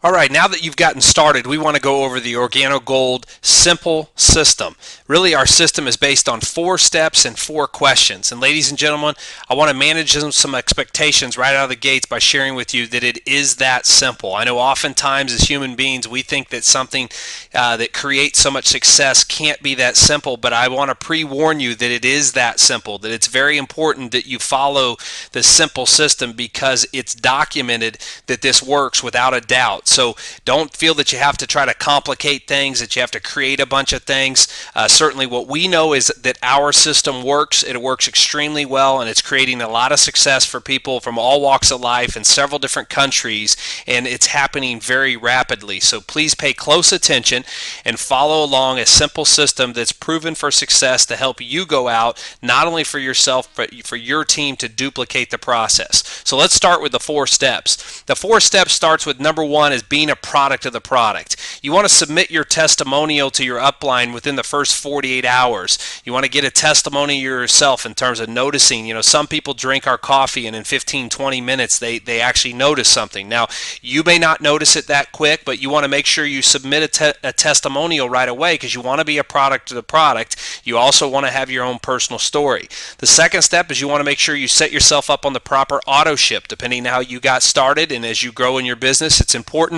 All right, now that you've gotten started, we want to go over the Organo Gold simple system. Really, our system is based on 4 steps and 4 questions. And ladies and gentlemen, I want to manage some expectations right out of the gates by sharing with you that it is that simple. I know oftentimes as human beings, we think that something that creates so much success can't be that simple, but I want to pre-warn you that it is that simple, that it's very important that you follow the simple system because it's documented that this works without a doubt. So don't feel that you have to try to complicate things, that you have to create a bunch of things. Certainly what we know is that our system works. It works extremely well, and it's creating a lot of success for people from all walks of life in several different countries, and it's happening very rapidly. So please pay close attention and follow along a simple system that's proven for success to help you go out, not only for yourself, but for your team to duplicate the process. So let's start with the 4 steps. The 4 steps starts with number 1 is being a product of the product. You want to submit your testimonial to your upline within the first 48 hours. You want to get a testimony yourself in terms of noticing, some people drink our coffee and in 15-20 minutes they actually notice something. Now, you may not notice it that quick, but you want to make sure you submit a testimonial right away because you want to be a product of the product. You also want to have your own personal story. The second step is you want to make sure you set yourself up on the proper auto ship depending on how you got started, and as you grow in your business, it's important.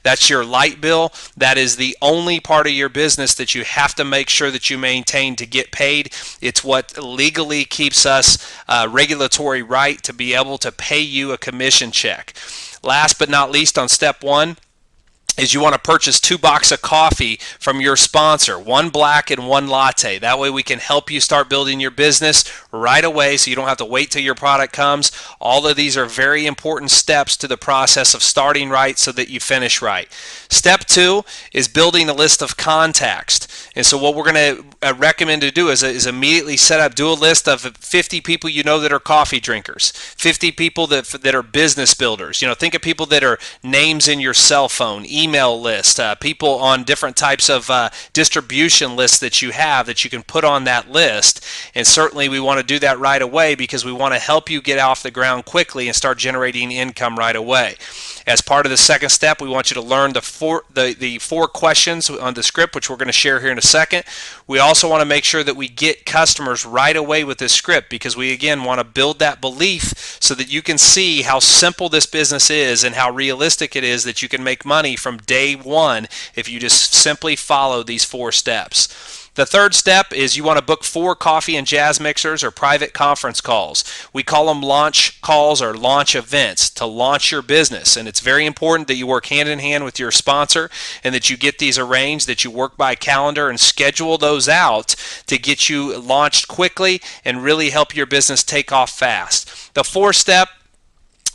That's your light bill. That is the only part of your business that you have to make sure that you maintain to get paid. It's what legally keeps us regulatory right to be able to pay you a commission check. Last but not least, on step 1, is you want to purchase 2 boxes of coffee from your sponsor, 1 black and 1 latte. That way we can help you start building your business right away so you don't have to wait till your product comes. All of these are very important steps to the process of starting right so that you finish right. Step 2 is building a list of contacts. And so what we're going to recommend to do is immediately do a list of 50 people you know that are coffee drinkers, 50 people that are business builders. Think of people that are names in your cell phone, email list, people on different types of distribution lists that you have that you can put on that list. And certainly we want to do that right away because we want to help you get off the ground quickly and start generating income right away. As part of the second step, we want you to learn the 4 questions on the script, which we're going to share here in a second. We also want to make sure that we get customers right away with this script because we, again, want to build that belief so that you can see how simple this business is and how realistic it is that you can make money from day 1 if you just simply follow these 4 steps. The third step is you want to book 4 coffee and jazz mixers or private conference calls. We call them launch calls or launch events to launch your business. And it's very important that you work hand in hand with your sponsor and that you get these arranged, that you work by calendar and schedule those out to get you launched quickly and really help your business take off fast. The 4th step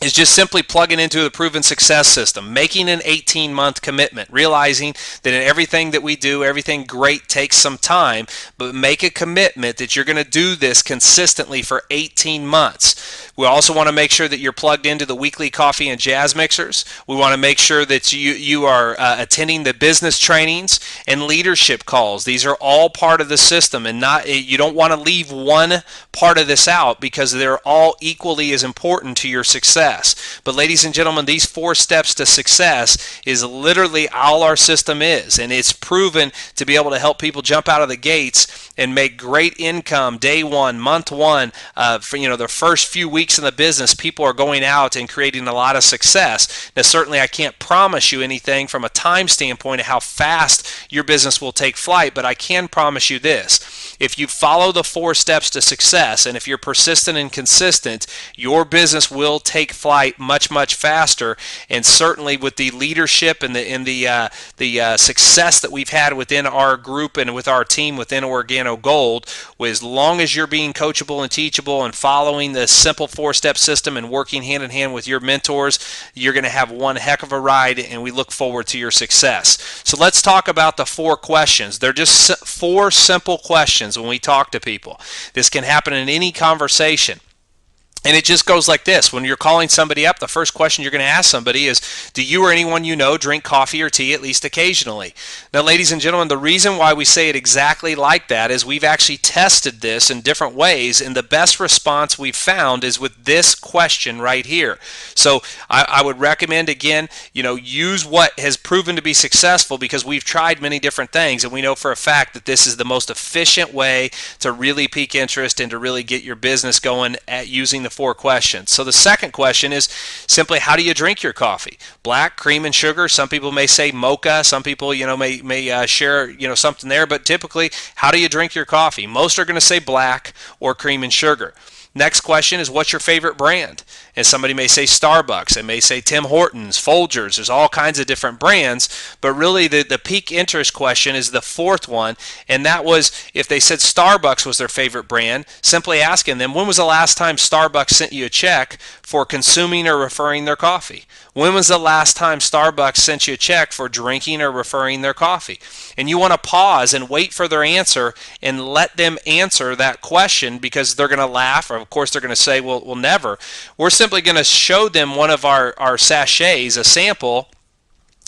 is just simply plugging into the proven success system, making an 18-month commitment, realizing that in everything that we do, everything great takes some time, but make a commitment that you're going to do this consistently for 18 months. We also want to make sure that you're plugged into the weekly coffee and jazz mixers. We want to make sure that you are attending the business trainings and leadership calls. These are all part of the system, and you don't want to leave one part of this out because they're all equally as important to your success. But ladies and gentlemen, these 4 steps to success is literally all our system is, and it's proven to be able to help people jump out of the gates and make great income day 1, month 1. For the first few weeks in the business, people are going out and creating a lot of success. Now, certainly I can't promise you anything from a time standpoint of how fast your business will take flight, but I can promise you this. If you follow the 4 steps to success, and if you're persistent and consistent, your business will take flight much faster. And certainly with the leadership and the success that we've had within our group and with our team within Organo Gold, as long as you're being coachable and teachable and following the simple 4-step system and working hand in hand with your mentors, you're going to have one heck of a ride, and we look forward to your success. So let's talk about the 4 questions. They're just 4 simple questions when we talk to people. This can happen in any conversation. And it just goes like this. When you're calling somebody up, the first question you're going to ask somebody is, do you or anyone you know drink coffee or tea at least occasionally? Now, ladies and gentlemen, the reason why we say it exactly like that is we've actually tested this in different ways, and the best response we've found is with this question right here. So I would recommend, again, use what has proven to be successful, because we've tried many different things, and we know for a fact that this is the most efficient way to really pique interest and to really get your business going at using the 4 questions. So the second question is simply, how do you drink your coffee? Black, cream, and sugar. Some people may say mocha. Some people, may share, something there. But typically, how do you drink your coffee? Most are going to say black or cream and sugar. Next question is, what's your favorite brand? And somebody may say Starbucks. They may say Tim Hortons, Folgers. There's all kinds of different brands. But really, the peak interest question is the 4th one. And that was, if they said Starbucks was their favorite brand, simply asking them, when was the last time Starbucks sent you a check for consuming or referring their coffee? When was the last time Starbucks sent you a check for drinking or referring their coffee? And you want to pause and wait for their answer and let them answer that question, because they're going to laugh, or of course they're going to say, well, never. We're simply going to show them one of our sachets, a sample,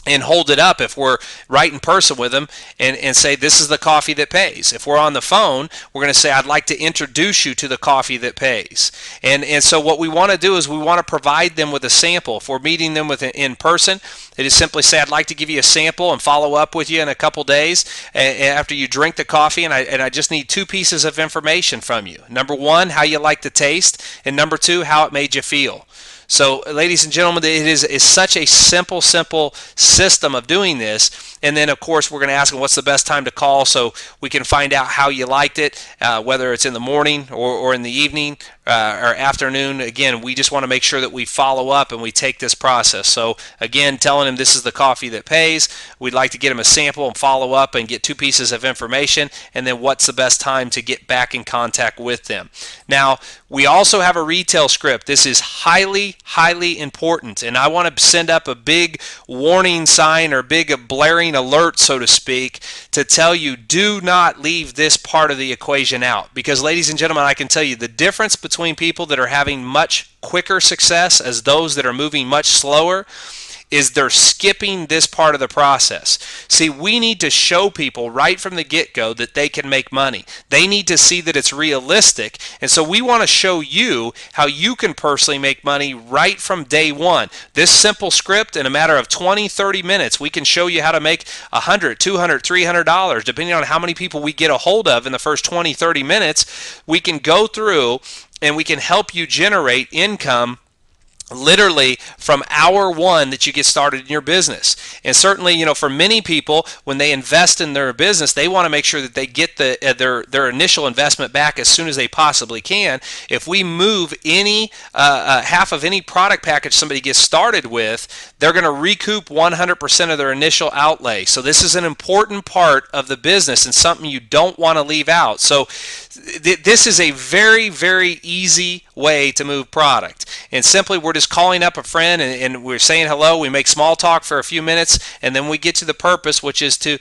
and hold it up if we're right in person with them, and say, this is the coffee that pays. If we're on the phone, we're going to say, I'd like to introduce you to the coffee that pays. And so what we want to do is we want to provide them with a sample. If we're meeting them with in person, it is simply say, I'd like to give you a sample and follow up with you in a couple days after you drink the coffee, and I just need 2 pieces of information from you. Number 1, how you like the taste, and number 2, how it made you feel. So, ladies and gentlemen, it is such a simple system of doing this. And then, of course, we're going to ask them what's the best time to call, so we can find out how you liked it, whether it's in the morning or in the evening or afternoon. Again, we just want to make sure that we follow up and we take this process. So, again, telling them this is the coffee that pays. We'd like to get them a sample and follow up and get 2 pieces of information, and then what's the best time to get back in contact with them. Now, we also have a retail script. This is highly important, and I want to send up a big warning sign or big blaring alert, so to speak, to tell you, do not leave this part of the equation out. Because, ladies and gentlemen, I can tell you the difference between people that are having much quicker success as those that are moving much slower is they're skipping this part of the process. See, we need to show people right from the get-go that they can make money. They need to see that it's realistic, and so we want to show you how you can personally make money right from day one. This simple script, in a matter of 20-30 minutes, we can show you how to make $100, $200, $300, depending on how many people we get a hold of in the first 20-30 minutes. We can go through and we can help you generate income literally from hour 1 that you get started in your business. And certainly, for many people, when they invest in their business, they want to make sure that they get their initial investment back as soon as they possibly can. If we move any half of any product package somebody gets started with, they're going to recoup 100% of their initial outlay. So this is an important part of the business and something you don't want to leave out. So this is a very easy way to move product. And simply, we're just calling up a friend and we're saying hello. We make small talk for a few minutes, and then we get to the purpose, which is to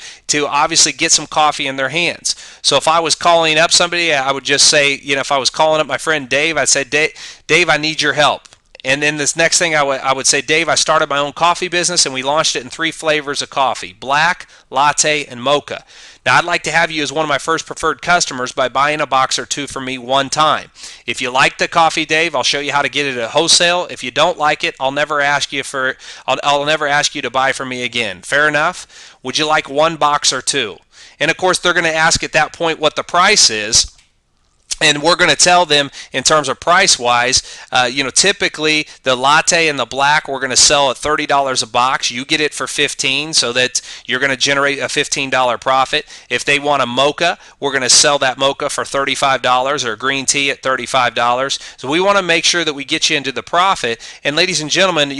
obviously get some coffee in their hands. So if I was calling up somebody, I would just say, if I was calling up my friend Dave, I'd say, Dave, I need your help. And then this next thing I would say, Dave, I started my own coffee business, and we launched it in 3 flavors of coffee: black, latte, and mocha. Now, I'd like to have you as one of my first preferred customers by buying a box or 2 from me one time. If you like the coffee, Dave, I'll show you how to get it at wholesale. If you don't like it, I'll never ask you to buy from me again. Fair enough? Would you like 1 box or 2? And of course, they're going to ask at that point what the price is. And we're going to tell them in terms of price-wise, typically the latte and the black we're going to sell at $30 a box. You get it for $15, so that you're going to generate a $15 profit. If they want a mocha, we're going to sell that mocha for $35, or green tea at $35. So we want to make sure that we get you into the profit. And ladies and gentlemen,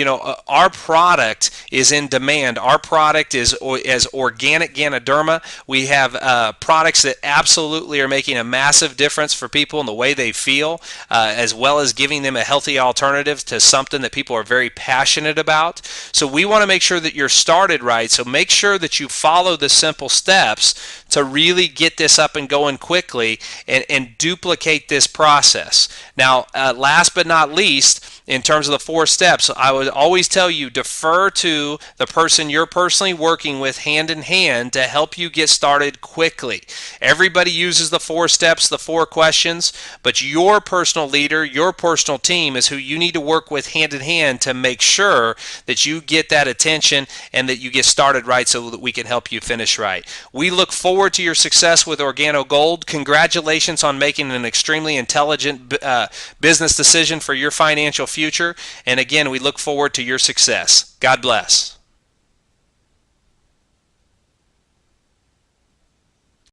our product is in demand. Our product is as organic Ganoderma. We have products that absolutely are making a massive difference for people in the way they feel, as well as giving them a healthy alternative to something that people are very passionate about. So we want to make sure that you're started right. So make sure that you follow the simple steps to really get this up and going quickly and duplicate this process. Now, last but not least, in terms of the 4 steps, I would always tell you defer to the person you're personally working with hand in hand to help you get started quickly. Everybody uses the 4 steps, the 4 questions, but your personal leader, your personal team is who you need to work with hand in hand to make sure that you get that attention and that you get started right so that we can help you finish right. We look forward to your success with Organo Gold. Congratulations on making an extremely intelligent business decision for your financial future. And again, we look forward to your success. God bless.